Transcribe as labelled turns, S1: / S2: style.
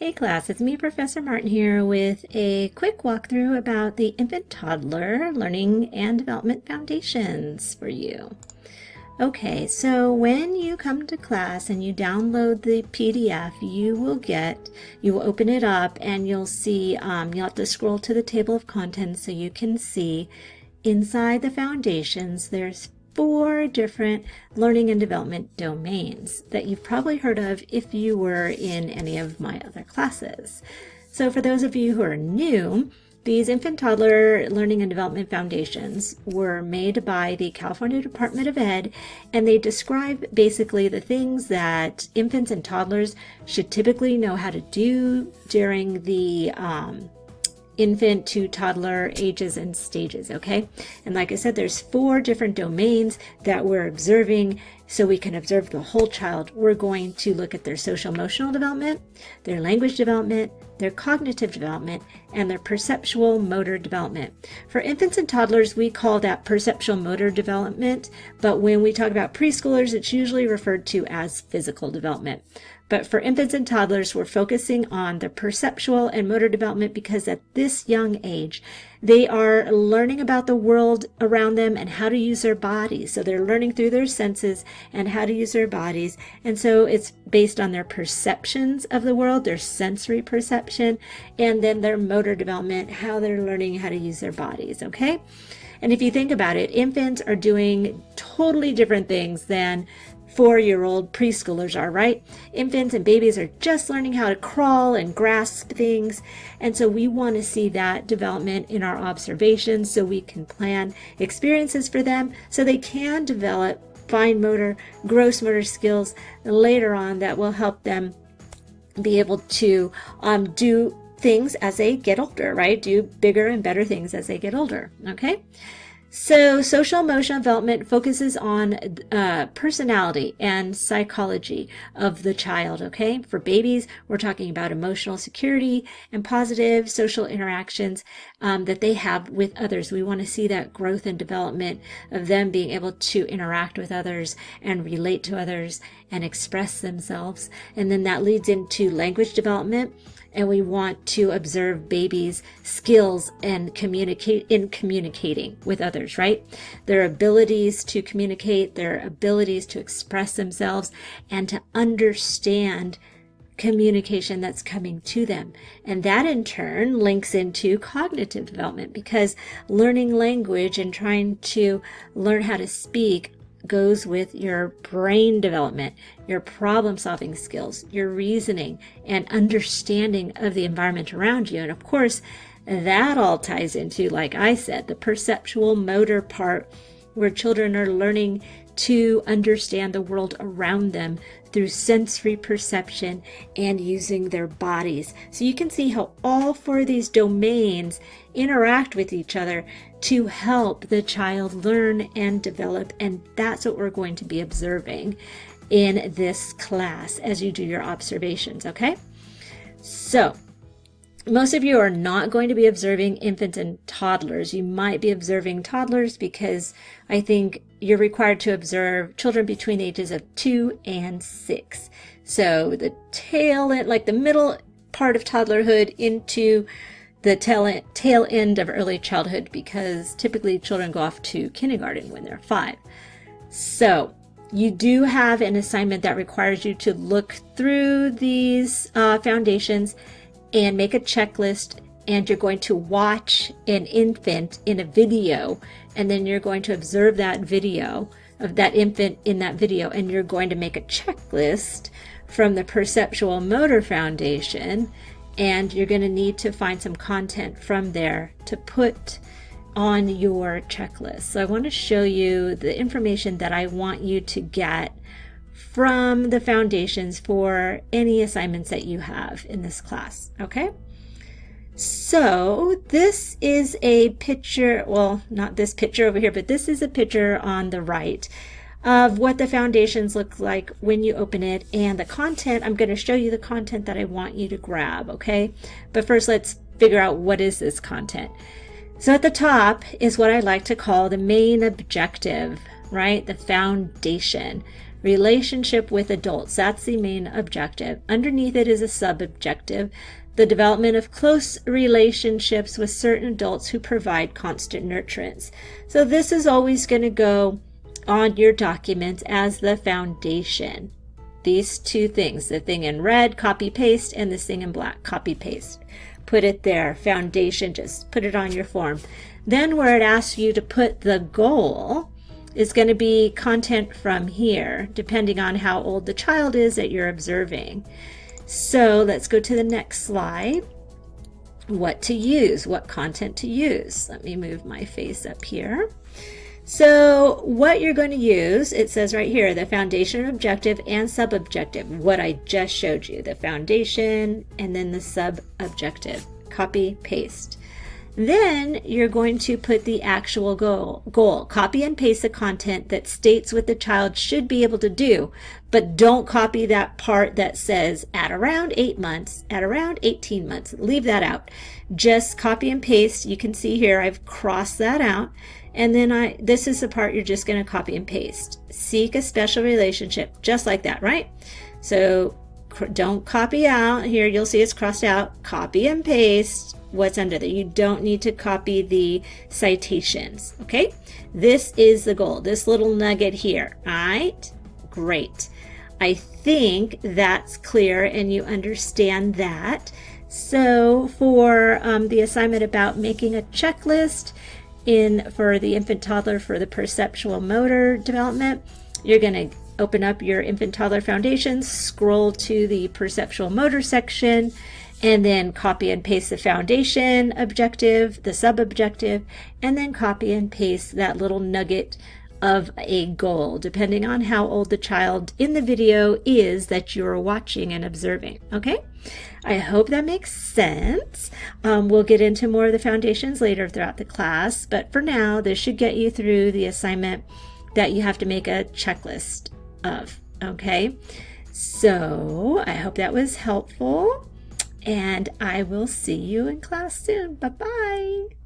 S1: Hey class, it's me, Professor Martin here with a quick walkthrough about the Infant Toddler Learning and Development Foundations for you. Okay, so when you come to class and you download the PDF, you will open it up and you'll see, you'll have to scroll to the table of contents so you can see inside the foundations there's 4 different learning and development domains that you've probably heard of if you were in any of my other classes. So for those of you who are new, these Infant Toddler Learning and Development Foundations were made by the California Department of Ed, and they describe basically the things that infants and toddlers should typically know how to do during the infant to toddler ages and stages, okay? And like I said, there's 4 different domains that we're observing so we can observe the whole child. We're going to look at their social emotional development, their language development, their cognitive development, and their perceptual motor development. For infants and toddlers, we call that perceptual motor development, but when we talk about preschoolers, it's usually referred to as physical development. But for infants and toddlers, we're focusing on the perceptual and motor development because at this young age, they are learning about the world around them and how to use their bodies. So they're learning through their senses and how to use their bodies. And so it's based on their perceptions of the world, their sensory perception, and then their motor development, how they're learning how to use their bodies, okay? And if you think about it, infants are doing totally different things than 4-year-old preschoolers are, right? Infants and babies are just learning how to crawl and grasp things. And so we want to see that development in our observations so we can plan experiences for them so they can develop fine motor, gross motor skills later on that will help them be able to do things as they get older, right? Do bigger and better things as they get older, okay? So social emotional development focuses on personality and psychology of the child, okay? For babies, we're talking about emotional security and positive social interactions that they have with others. We want to see that growth and development of them being able to interact with others and relate to others and express themselves. And then that leads into language development. And we want to observe babies' skills and communicating with others, right? Their abilities to communicate, their abilities to express themselves, and to understand communication that's coming to them. And that in turn links into cognitive development because learning language and trying to learn how to speak goes with your brain development, your problem-solving skills, your reasoning, and understanding of the environment around you. And of course, that all ties into, like I said, the perceptual motor part where children are learning to understand the world around them through sensory perception and using their bodies. So you can see how all 4 of these domains interact with each other to help the child learn and develop, and that's what we're going to be observing in this class as you do your observations, okay? So most of you are not going to be observing infants and toddlers. You might be observing toddlers because I think you're required to observe children between the ages of 2 and 6. So the tail end, like the middle part of toddlerhood into the tail end of early childhood, because typically children go off to kindergarten when they're 5. So you do have an assignment that requires you to look through these foundations and make a checklist, and you're going to watch an infant in a video, and then you're going to observe that video of that infant in that video, and you're going to make a checklist from the perceptual motor foundation, and you're going to need to find some content from there to put on your checklist. So I want to show you the information that I want you to get from the foundations for any assignments that you have in this class, okay? So this is a picture, well, not this picture over here, but this is a picture on the right of what the foundations look like when you open it, and the content. I'm going to show you the content that I want you to grab, okay? But first, let's figure out what is this content. So at the top is what I like to call the main objective, right? The foundation. Relationship with adults, that's the main objective. Underneath it is a sub-objective, the development of close relationships with certain adults who provide constant nurturance. So this is always going to go on your document as the foundation. These two things, the thing in red, copy paste, and this thing in black, copy paste. Put it there, foundation, just put it on your form. Then where it asks you to put the goal is going to be content from here, depending on how old the child is that you're observing. So let's go to the next slide. What to use, what content to use. Let me move my face up here. So what you're going to use, it says right here, the foundation, objective, and sub-objective. What I just showed you, the foundation and then the sub-objective. Copy, paste. Then you're going to put the actual goal. Copy and paste the content that states what the child should be able to do, but don't copy that part that says at around 8 months, at around 18 months. Leave that out. Just copy and paste. You can see here I've crossed that out. And then this is the part you're just going to copy and paste. Seek a special relationship, just like that, right? So don't copy out. Here you'll see it's crossed out. Copy and paste what's under there. You don't need to copy the citations, okay? This is the goal, this little nugget here, all right? Great. I think that's clear and you understand that. So for the assignment about making a checklist for the infant toddler for the perceptual motor development, you're going to open up your infant toddler foundations, scroll to the perceptual motor section, and then copy and paste the foundation objective, the sub-objective, and then copy and paste that little nugget of a goal, depending on how old the child in the video is that you're watching and observing, okay? I hope that makes sense. We'll get into more of the foundations later throughout the class, but for now, this should get you through the assignment that you have to make a checklist of, okay? So I hope that was helpful. And I will see you in class soon. Bye-bye.